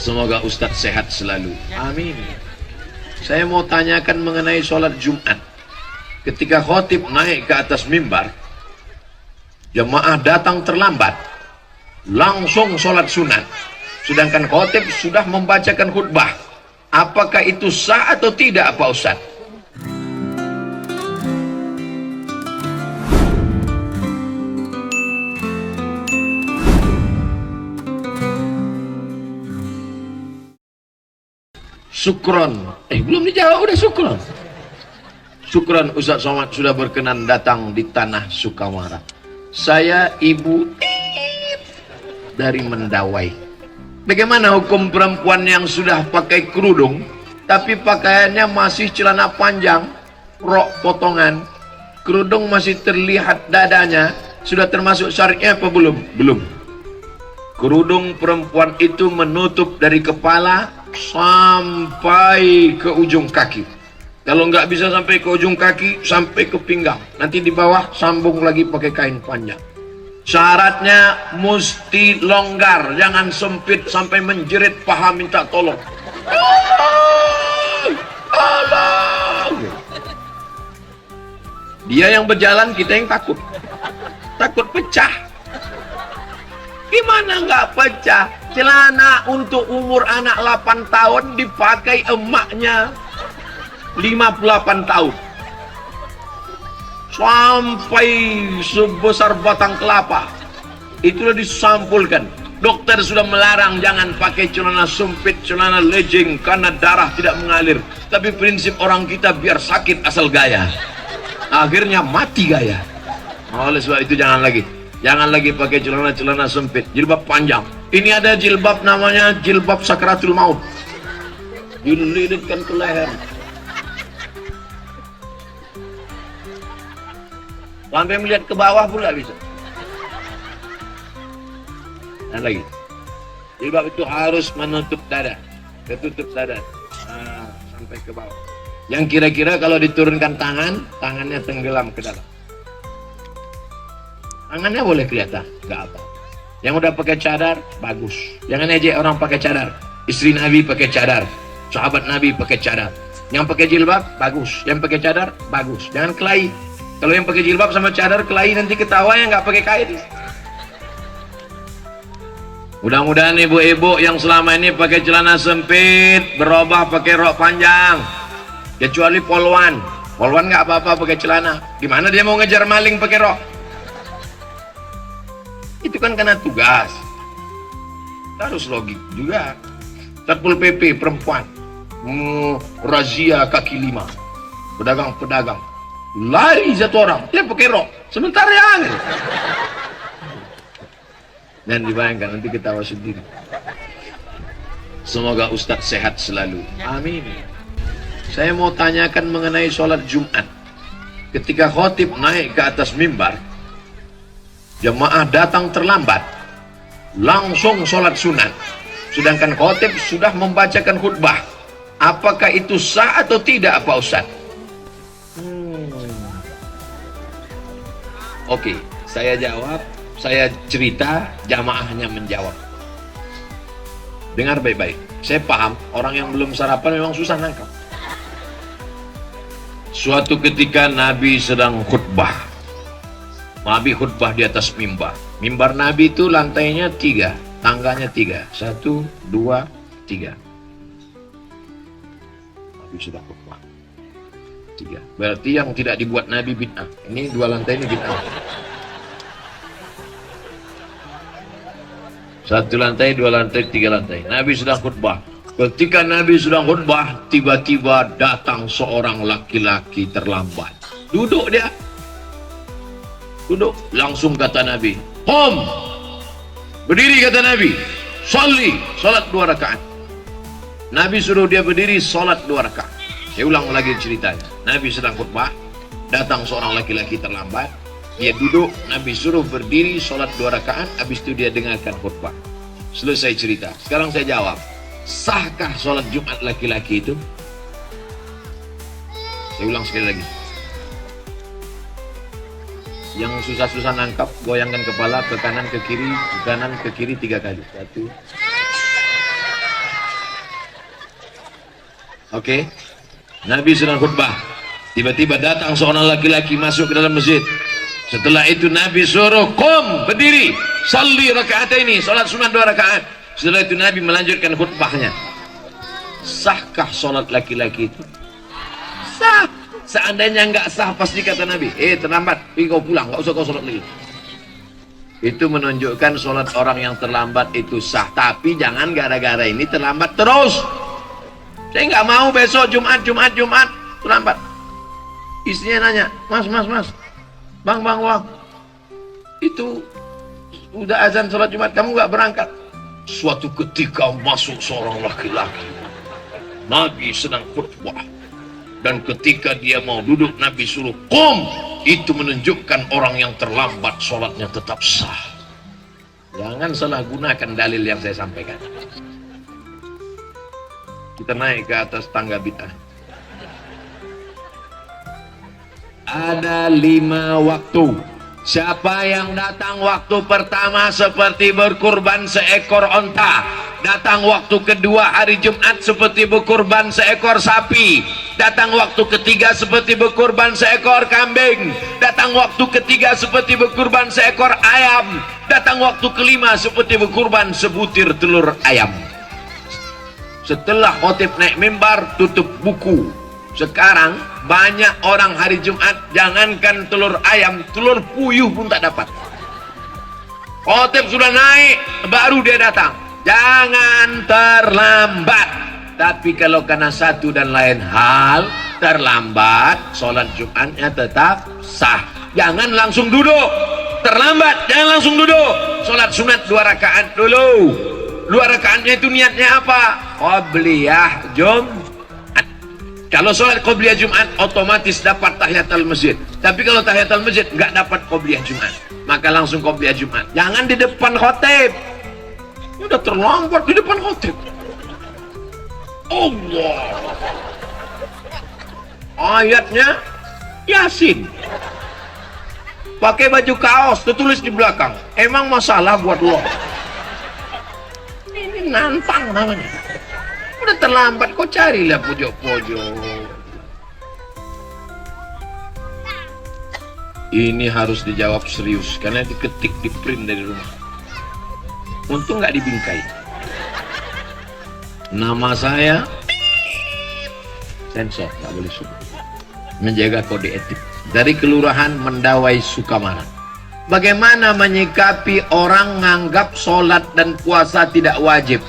Semoga Ustadz sehat selalu. Amin. Saya mau tanyakan mengenai sholat Jumat. Ketika khotib naik ke atas mimbar, jemaah datang terlambat, langsung sholat sunat. Sedangkan khotib sudah membacakan khutbah. Apakah itu sah atau tidak, Pak Ustadz? Syukron. Belum dijawab, udah syukron. Syukron Ustadz Somad sudah berkenan datang di tanah Sukamara. Saya ibu dari Mendawai. Bagaimana hukum perempuan yang sudah pakai kerudung tapi pakaiannya masih celana panjang, rok potongan, kerudung masih terlihat dadanya, sudah termasuk syariatnya apa belum? Belum. Kerudung perempuan itu menutup dari kepala sampai ke ujung kaki. Kalau nggak bisa sampai ke ujung kaki, sampai ke pinggang. Nanti di bawah sambung lagi pakai kain panjang. Syaratnya mesti longgar, jangan sempit sampai menjerit paha minta tolong. Allah. Dia yang berjalan, kita yang takut. Takut pecah. Gimana nggak pecah? Celana untuk umur anak 8 tahun dipakai emaknya 58 tahun. Sampai sebesar batang kelapa. Itulah disampulkan. Dokter sudah melarang jangan pakai celana sempit, celana legging karena darah tidak mengalir. Tapi prinsip orang kita biar sakit asal gaya. Akhirnya mati gaya. Oleh sebab itu jangan lagi pakai celana sempit, jilbab panjang. Ini ada jilbab namanya jilbab sakratul maut. Dililitkan ke leher. Sampai melihat ke bawah pun nggak bisa. Dan lagi, jilbab itu harus menutup dada, ketutup dada, sampai ke bawah. Yang kira-kira kalau diturunkan tangannya tenggelam ke dalam. Tangannya boleh kelihatan, nggak apa. Yang udah pakai cadar, bagus. Jangan ejek orang pakai cadar. Istri Nabi pakai cadar, sahabat Nabi pakai cadar. Yang pakai jilbab, bagus. Yang pakai cadar, bagus. Jangan kelahi. Kalau yang pakai jilbab sama cadar kelahi, nanti ketawa yang nggak pakai kain. Mudah-mudahan ibu-ibu yang selama ini pakai celana sempit berubah pakai rok panjang. Kecuali polwan. Polwan nggak apa-apa pakai celana. Gimana dia mau ngejar maling pakai rok? Itu kan karena tugas. Harus logik juga. Satpol PP perempuan razia kaki lima, pedagang-pedagang, lari satu orang, dia pakai rok, sebentar ya. Dan dibayangkan, nanti ketawa sendiri. Semoga Ustadz sehat selalu. Amin. Saya mau tanyakan mengenai sholat Jumat. Ketika khotib naik ke atas mimbar, jemaah datang terlambat, langsung sholat sunat. Sedangkan khotib sudah membacakan khutbah. Apakah itu sah atau tidak, Pak Ustadz? Oke, saya jawab, saya cerita, jamaahnya menjawab. Dengar baik-baik. Saya paham, orang yang belum sarapan memang susah nangkap. Suatu ketika Nabi sedang khutbah. Nabi khutbah di atas mimbar. Mimbar Nabi itu lantainya 3, tangganya 3. 1, 2, 3. Nabi sudah khutbah 3. Berarti yang tidak dibuat Nabi bid'ah. Ini 2 lantai ini bid'ah. 1 lantai, 2 lantai, 3 lantai. Nabi sedang khutbah. Ketika Nabi sedang khutbah, tiba-tiba datang seorang laki-laki terlambat. Duduk dia. Duduk, langsung kata Nabi, "Qum." Berdiri kata Nabi, "Shalli." Salat 2 rakaat. Nabi suruh dia berdiri, salat 2 rakaat. Saya ulang lagi ceritanya. Nabi sedang khutbah, datang seorang laki-laki terlambat. Dia duduk, Nabi suruh berdiri, salat 2 rakaat. Habis itu dia dengarkan khutbah. Selesai cerita. Sekarang saya jawab, sahkah salat Jumat laki-laki itu? Saya ulang sekali lagi. Yang susah-susah nangkap, goyangkan kepala ke kanan ke kiri 3 kali. 1, Oke. Nabi sedang khutbah. Tiba-tiba datang seorang laki-laki masuk ke dalam masjid. Setelah itu Nabi suruh, "Qum, berdiri, salli rakaataini, salat sunat 2 rakaat." Setelah itu Nabi melanjutkan khutbahnya. Sahkah salat laki-laki itu? Sah. Seandainya enggak sah, pasti kata Nabi, terlambat, pergi kau pulang, enggak usah kau salat lagi. Itu menunjukkan salat orang yang terlambat itu sah. Tapi jangan gara-gara ini terlambat terus. Saya nggak mau besok Jumat terlambat. Istrinya nanya, mas, bang, itu udah azan sholat Jumat, kamu nggak berangkat? Suatu ketika masuk seorang laki-laki, Nabi sedang khutbah, dan ketika dia mau duduk, Nabi suruh qum. Itu menunjukkan orang yang terlambat sholatnya tetap sah. Jangan salah gunakan dalil yang saya sampaikan. Kita naik ke atas tangga bid'ah. Ada 5 waktu. Siapa yang datang waktu pertama seperti berkurban seekor onta, datang waktu kedua hari Jumat seperti berkurban seekor sapi, datang waktu ketiga seperti berkurban seekor kambing, datang waktu ketiga seperti berkurban seekor ayam, datang waktu kelima seperti berkurban sebutir telur ayam. Setelah khotib naik mimbar, tutup buku. Sekarang banyak orang hari Jumat, jangankan telur ayam, telur puyuh pun tak dapat. Khotib sudah naik, baru dia datang. Jangan terlambat. Tapi kalau karena satu dan lain hal terlambat, sholat Jumatnya tetap sah. Jangan langsung duduk. Terlambat, jangan langsung duduk. Sholat sunat 2 rakaat dulu. 2 rakaatnya itu niatnya apa? Qobliyah Jumat. Kalau sholat qobliyah Jumat otomatis dapat tahiyatul masjid. Tapi kalau tahiyatul masjid nggak dapat qobliyah Jumat, maka langsung qobliyah Jumat. Jangan di depan khotib. Udah terlambat di depan khotib. Allah. Ayatnya Yasin. Pakai baju kaos, tertulis di belakang. Emang masalah buat lo? Ini nantang namanya. Udah terlambat, kok carilah pojok-pojok. Ini harus dijawab serius karena diketik, di print dari rumah. Untung nggak dibingkai. Nama saya sensor, nggak boleh sebut. Menjaga kode etik. Dari Kelurahan Mendawai, Sukamara. Bagaimana menyikapi orang nganggap sholat dan puasa tidak wajib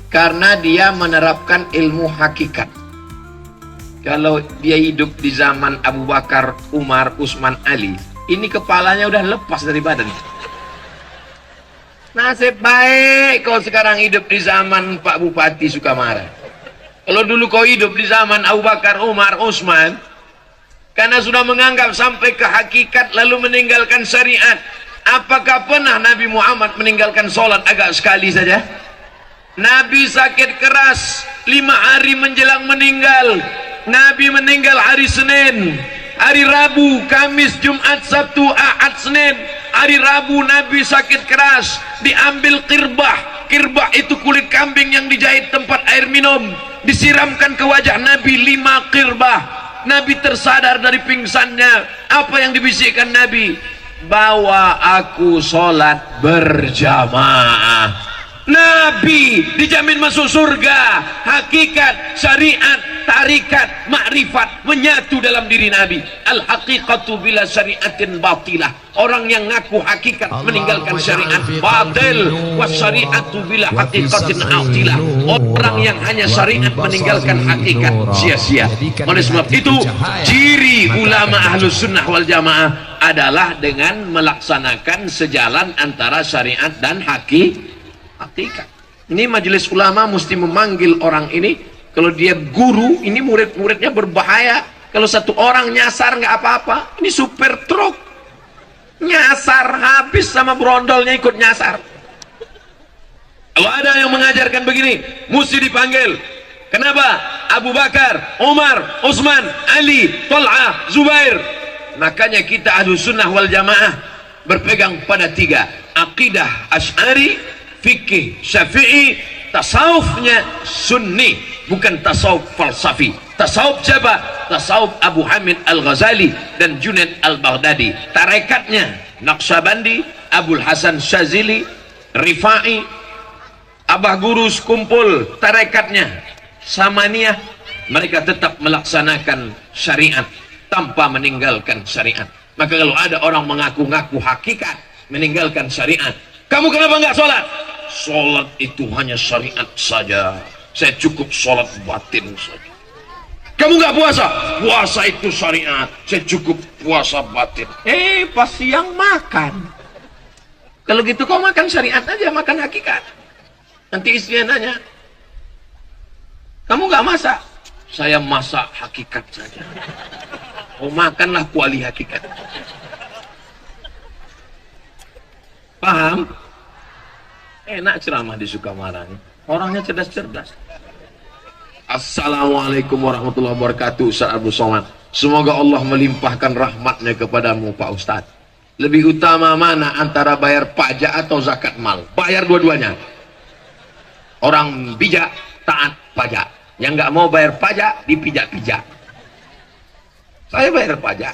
karena dia menerapkan ilmu hakikat? Kalau dia hidup di zaman Abu Bakar, Umar, Utsman, Ali, ini kepalanya udah lepas dari badan. Nasib baik kau sekarang hidup di zaman Pak Bupati Sukamara. Kalau dulu kau hidup di zaman Abu Bakar, Umar, Utsman, karena sudah menganggap sampai ke hakikat lalu meninggalkan syariat. Apakah pernah Nabi Muhammad meninggalkan sholat agak sekali saja? Nabi sakit keras 5 hari menjelang meninggal. Nabi meninggal hari Senin, hari Rabu, Kamis, Jumat, Sabtu, Ahad, Senin. Hari Rabu Nabi sakit keras, diambil kirbah. Kirbah itu kulit kambing yang dijahit tempat air minum, disiramkan ke wajah Nabi 5 kirbah. Nabi tersadar dari pingsannya. Apa yang dibisikkan Nabi? Bawa aku sholat berjamaah. Nabi dijamin masuk surga. Hakikat, syariat, tarikat, makrifat menyatu dalam diri Nabi. Al-haqiqatu bila syariatin batilah. Orang yang ngaku hakikat meninggalkan syariat batil. Wasyariatu bila haqiqatin atilah. Orang yang hanya syariat meninggalkan hakikat sia-sia. Oleh sebab itu ciri ulama ahlus sunnah wal jamaah adalah dengan melaksanakan sejalan antara syariat dan hakikat. Ini majelis ulama mesti memanggil orang ini. Kalau dia guru, ini murid-muridnya berbahaya. Kalau satu orang nyasar nggak apa-apa. Ini supir truk nyasar, habis sama brondolnya ikut nyasar. Kalau ada yang mengajarkan begini, mesti dipanggil. Kenapa? Abu Bakar, Umar, Utsman, Ali, Tol'ah, Zubair. Makanya kita ahlus sunnah wal jamaah berpegang pada 3: akidah Asy'ari, fikih Syafi'i, tasawufnya Sunni. bukan tasawuf falsafi. Tasawuf siapa? Tasawuf Abu Hamid Al-Ghazali dan Junaid Al-Baghdadi. Tarekatnya Naqsyabandi, Abul Hasan Syazili, Rifai, Abah Gurus kumpul tarekatnya Samaniyah. Mereka tetap melaksanakan syariat tanpa meninggalkan syariat. Maka kalau ada orang mengaku-ngaku hakikat meninggalkan syariat, kamu kenapa nggak sholat? Sholat itu hanya syariat saja, saya cukup sholat batin saja. Kamu nggak puasa? Puasa itu syariat, saya cukup puasa batin. Pas siang makan. Kalau gitu kau makan syariat aja, makan hakikat. Nanti istrinya nanya, kamu nggak masak? Saya masak hakikat saja. Oh, makanlah kuali hakikat. Paham? Enak ceramah di Sukamara nih. Orangnya cerdas-cerdas. Assalamualaikum warahmatullahi wabarakatuh. Ustaz Abdul Somad. Semoga Allah melimpahkan rahmatnya kepadamu Pak Ustadz. Lebih utama mana antara bayar pajak atau zakat mal? Bayar dua-duanya. Orang bijak taat pajak. Yang nggak mau bayar pajak dipijak-pijak. Saya bayar pajak.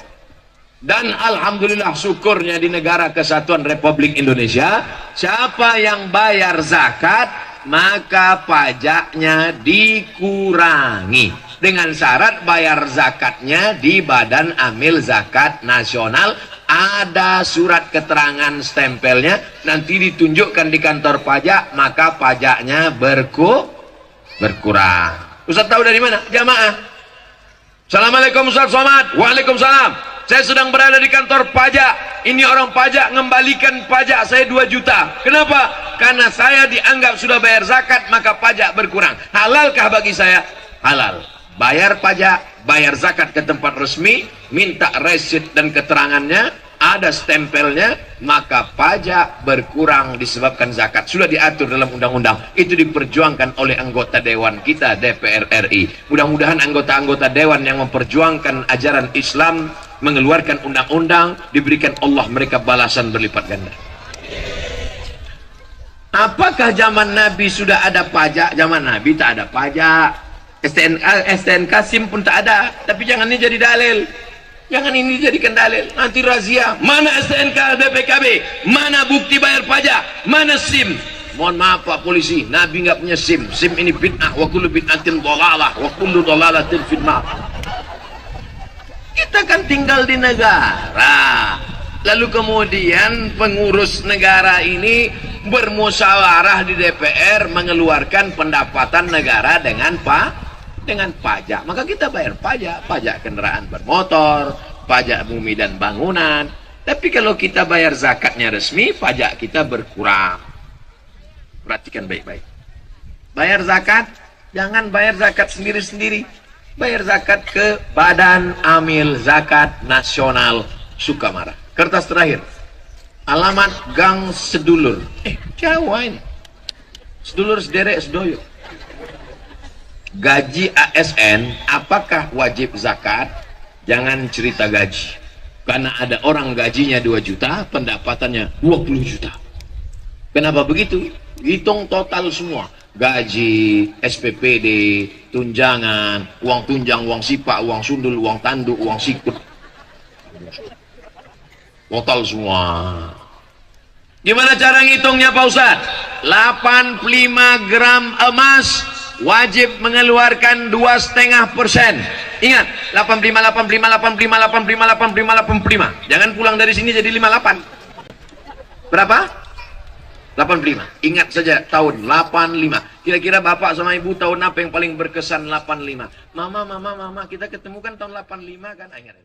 Dan alhamdulillah syukurnya di negara kesatuan Republik Indonesia, siapa yang bayar zakat maka pajaknya dikurangi dengan syarat bayar zakatnya di Badan Amil Zakat Nasional. Ada surat keterangan stempelnya, nanti ditunjukkan di kantor pajak, maka pajaknya berkurang. Ustaz tahu dari mana? Jamaah. Assalamualaikum Ustaz Somad. Waalaikumsalam. Saya sedang berada di kantor pajak. Ini orang pajak ngembalikan pajak saya 2 juta. Kenapa? Karena saya dianggap sudah bayar zakat, maka pajak berkurang. Halalkah bagi saya? Halal. Bayar pajak, bayar zakat ke tempat resmi, minta resit dan keterangannya, ada stempelnya, maka pajak berkurang disebabkan zakat. Sudah diatur dalam undang-undang. Itu diperjuangkan oleh anggota dewan kita DPR RI. Mudah-mudahan anggota-anggota dewan yang memperjuangkan ajaran Islam, mengeluarkan undang-undang, diberikan Allah mereka balasan berlipat ganda. Apakah zaman Nabi sudah ada pajak? Zaman Nabi tak ada pajak. STNK SIM pun tak ada. Tapi jangan ini jadi dalil. Jangan ini jadikan dalil. Nanti razia. Mana STNK BPKB? Mana bukti bayar pajak? Mana SIM? Mohon maaf Pak Polisi, Nabi nggak punya SIM. SIM ini bid'ah. Wa kullu bid'atin dhalalah. Wa kullu dhalalatin fitnah. Kita kan tinggal di negara. Lalu kemudian pengurus negara ini bermusyawarah di DPR mengeluarkan pendapatan negara dengan pajak. Maka kita bayar pajak kendaraan bermotor, pajak bumi dan bangunan. Tapi kalau kita bayar zakatnya resmi, pajak kita berkurang. Perhatikan baik-baik. Bayar zakat, jangan bayar zakat sendiri-sendiri. Bayar zakat ke Badan Amil Zakat Nasional Sukamara. Kertas terakhir. Alamat Gang Sedulur. Jawa ini. Sedulur sederek sedoyo. Gaji ASN apakah wajib zakat? Jangan cerita gaji, karena ada orang gajinya 2 juta, pendapatannya 20 juta. Kenapa begitu? Hitung total semua, gaji, SPPD, tunjangan, uang tunjang, uang sipak, uang sundul, uang tanduk, uang sikut, total semua. Gimana cara ngitungnya Pak Ustaz? 85 gram emas wajib mengeluarkan 2,5%. Ingat, 85, 85, 85, 85, 85, 85. Jangan pulang dari sini jadi 58. Berapa? 85. Ingat saja tahun 85. Kira-kira Bapak sama Ibu tahun apa yang paling berkesan 85? Mama, kita ketemu kan tahun 85 kan? Ingat.